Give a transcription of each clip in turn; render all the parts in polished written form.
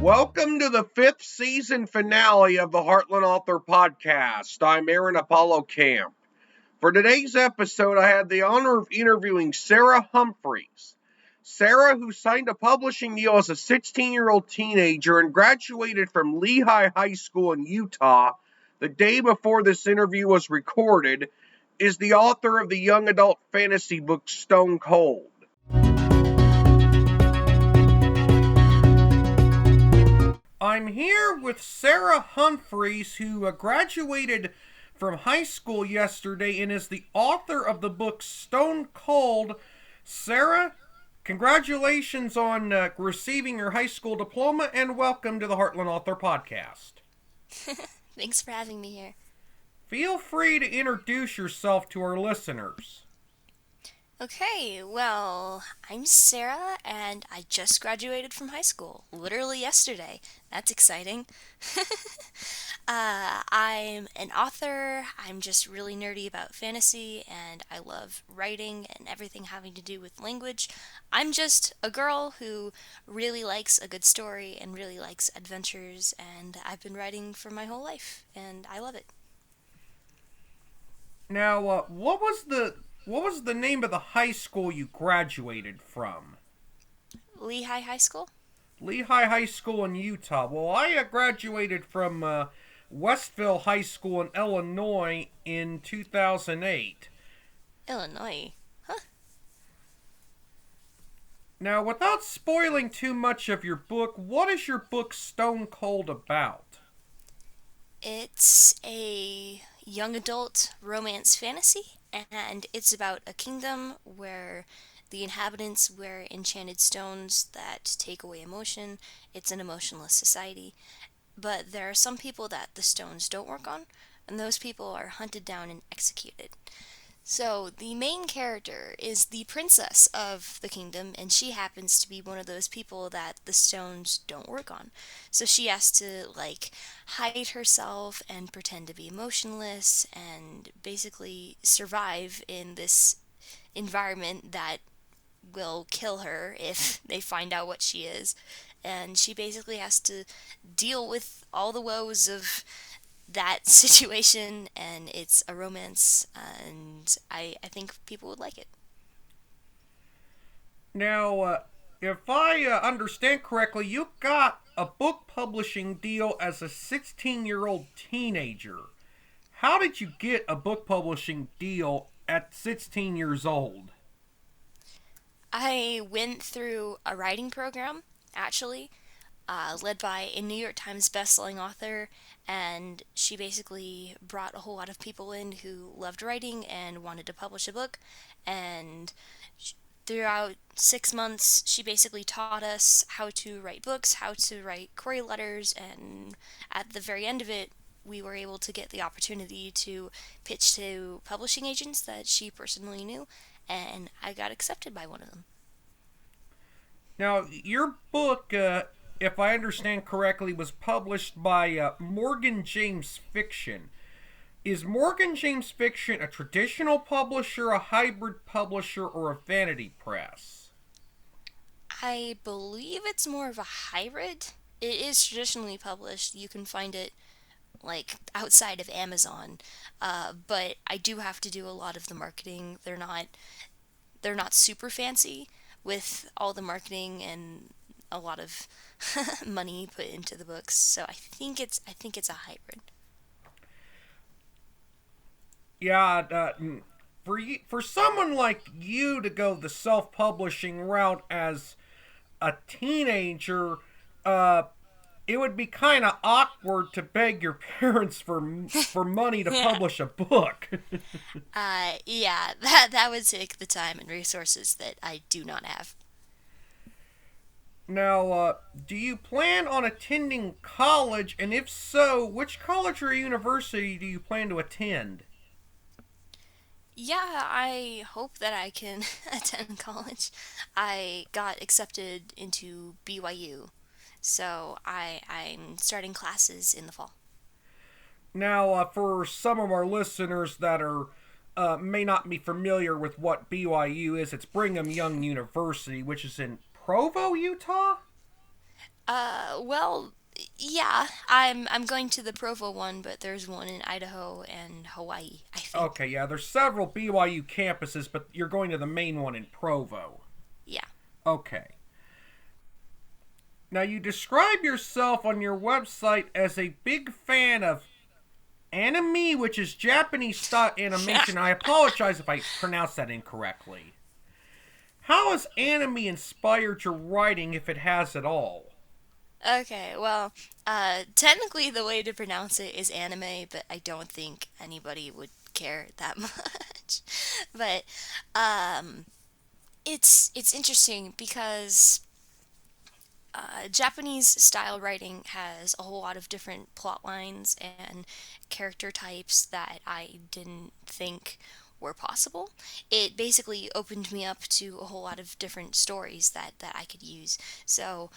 Welcome to the 5th season finale of the Heartland Author Podcast. I'm Aaron Apollo Camp. For today's episode, I had the honor of interviewing Sarah Humpherys. Sarah, who signed a publishing deal as a 16-year-old teenager and graduated from Lehi High School in Utah the day before this interview was recorded, is the author of the young adult fantasy book Stone Cold. I'm here with Sarah Humpherys, who graduated from high school yesterday and is the author of the book Stone Cold. Sarah, congratulations on receiving your high school diploma, and welcome to the Heartland Author Podcast. Thanks for having me here. Feel free to introduce yourself to our listeners. Okay, well, I'm Sarah, and I just graduated from high school, literally yesterday. That's exciting. I'm an author. I'm just really nerdy about fantasy, and I love writing and everything having to do with language. I'm just a girl who really likes a good story and really likes adventures, and I've been writing for my whole life, and I love it. Now, what was the name of the high school you graduated from? Lehi High School? Lehi High School in Utah. Well, I graduated from Westville High School in Illinois in 2008. Illinois? Huh? Now, without spoiling too much of your book, what is your book Stone Cold about? It's a young adult romance fantasy, and it's about a kingdom where the inhabitants wear enchanted stones that take away emotion. It's an emotionless society, but there are some people that the stones don't work on, and those people are hunted down and executed. So the main character is the princess of the kingdom, and she happens to be one of those people that the stones don't work on. So she has to, hide herself and pretend to be emotionless and basically survive in this environment that will kill her if they find out what she is. And she basically has to deal with all the woes of that situation, and it's a romance, and I think people would like it. Now, if I understand correctly, you got a book publishing deal as a 16-year-old teenager. How did you get a book publishing deal at 16 years old? I went through a writing program, actually, led by a New York Times bestselling author, and she basically brought a whole lot of people in who loved writing and wanted to publish a book, and throughout 6 months, she basically taught us how to write books, how to write query letters, and at the very end of it, we were able to get the opportunity to pitch to publishing agents that she personally knew, and I got accepted by one of them. Now, your book, if I understand correctly, was published by Morgan James Fiction. Is Morgan James Fiction a traditional publisher, a hybrid publisher, or a vanity press? I believe it's more of a hybrid. It is traditionally published. You can find it outside of Amazon, but I do have to do a lot of the marketing. They're not super fancy with all the marketing and a lot of money put into the books. So I think it's a hybrid. Yeah, for someone like you to go the self-publishing route as a teenager, it would be kind of awkward to beg your parents for money to publish a book. Yeah, that would take the time and resources that I do not have. Now, do you plan on attending college, and if so, which college or university do you plan to attend? Yeah, I hope that I can attend college. I got accepted into BYU, so I'm starting classes in the fall. Now, for some of our listeners that are may not be familiar with what BYU is, it's Brigham Young University, which is in Provo, Utah? Well, yeah, I'm going to the Provo one, but there's one in Idaho and Hawaii, I think. Okay, yeah, there's several BYU campuses, but you're going to the main one in Provo. Yeah. Okay. Now, you describe yourself on your website as a big fan of anime, which is Japanese style animation. I apologize if I pronounced that incorrectly. How has anime inspired your writing, if it has at all? Okay, well, technically the way to pronounce it is anime, but I don't think anybody would care that much. But it's interesting because Japanese style writing has a whole lot of different plot lines and character types that I didn't think were possible. It basically opened me up to a whole lot of different stories that I could use. So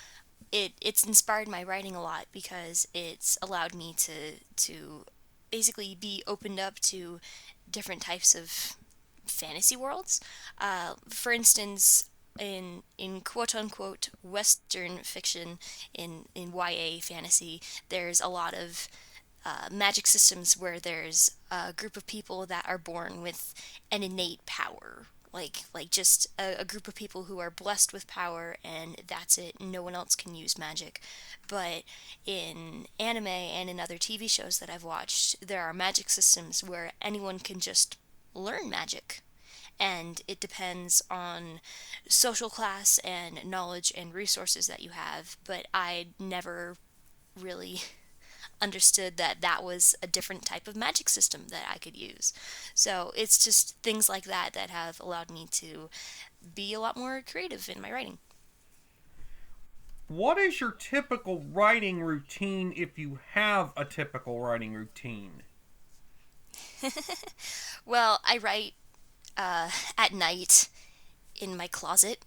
it's inspired my writing a lot because it's allowed me to basically be opened up to different types of fantasy worlds. For instance, in quote unquote Western fiction, in YA fantasy, there's a lot of magic systems where there's a group of people that are born with an innate power, like just a group of people who are blessed with power, and that's it. No one else can use magic. But in anime and in other TV shows that I've watched, there are magic systems where anyone can just learn magic, and it depends on social class and knowledge and resources that you have. But I never really understood that that was a different type of magic system that I could use. So it's just things like that that have allowed me to be a lot more creative in my writing. What is your typical writing routine if you have a typical writing routine? Well, I write at night in my closet.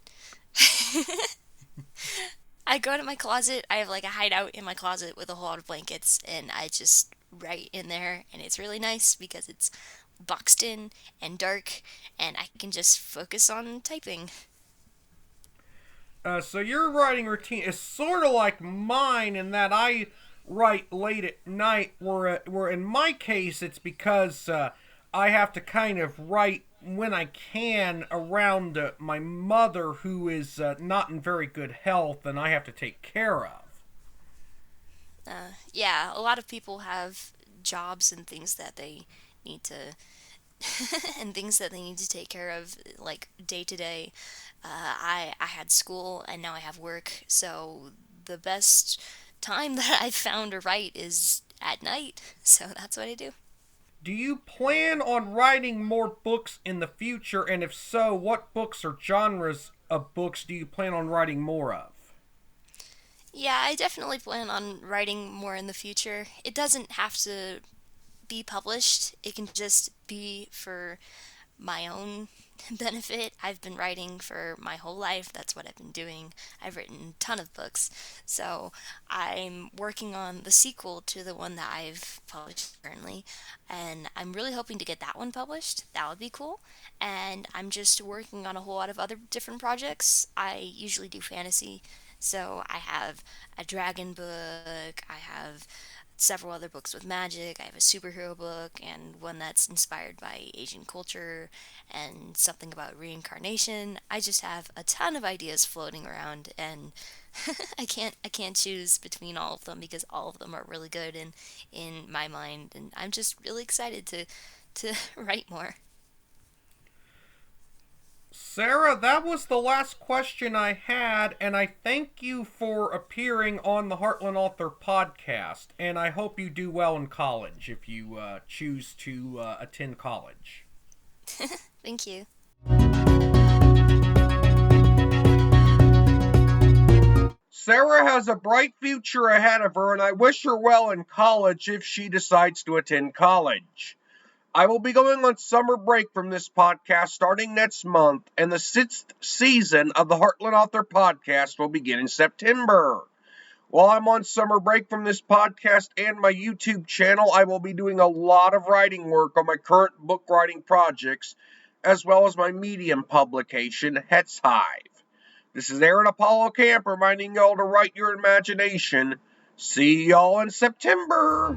I go to my closet. I have like a hideout in my closet with a whole lot of blankets, and I just write in there, and it's really nice because it's boxed in and dark, and I can just focus on typing. So your writing routine is sort of like mine in that I write late at night. Where in my case it's because I have to kind of write when I can around my mother, who is not in very good health, and I have to take care of. Yeah, a lot of people have jobs and things that they need to and things that they need to take care of like day to day. I had school and now I have work, so the best time that I've found to write is at night. So that's what I do. Do you plan on writing more books in the future? And if so, what books or genres of books do you plan on writing more of? Yeah, I definitely plan on writing more in the future. It doesn't have to be published. It can just be for my own benefit. I've been writing for my whole life. That's what I've been doing. I've written a ton of books. So I'm working on the sequel to the one that I've published currently. And I'm really hoping to get that one published. That would be cool. And I'm just working on a whole lot of other different projects. I usually do fantasy. So I have a dragon book. I have several other books with magic. I have a superhero book and one that's inspired by Asian culture and something about reincarnation. I just have a ton of ideas floating around, and I can't choose between all of them because all of them are really good in my mind, and I'm just really excited to write more. Sarah, that was the last question I had, and I thank you for appearing on the Heartland Author podcast. And I hope you do well in college if you choose to attend college. Thank you. Sarah has a bright future ahead of her, and I wish her well in college if she decides to attend college. I will be going on summer break from this podcast starting next month, and the sixth season of the Heartland Author podcast will begin in September. While I'm on summer break from this podcast and my YouTube channel, I will be doing a lot of writing work on my current book writing projects, as well as my Medium publication, Het's Hive. This is Aaron Apollo Camp reminding y'all to write your imagination. See y'all in September.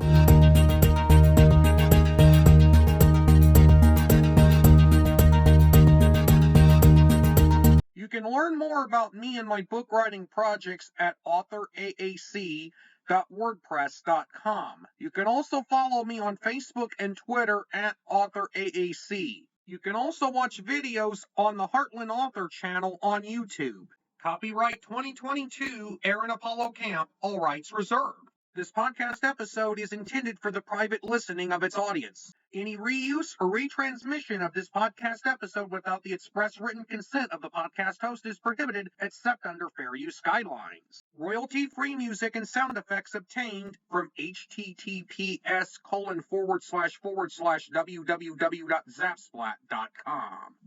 You can learn more about me and my book writing projects at authoraac.wordpress.com. You can also follow me on Facebook and Twitter at authoraac. You can also watch videos on the Heartland Author channel on YouTube. Copyright 2022, Aaron Apollo Camp, all rights reserved. This podcast episode is intended for the private listening of its audience. Any reuse or retransmission of this podcast episode without the express written consent of the podcast host is prohibited except under fair use guidelines. Royalty-free music and sound effects obtained from https://www.zapsplat.com.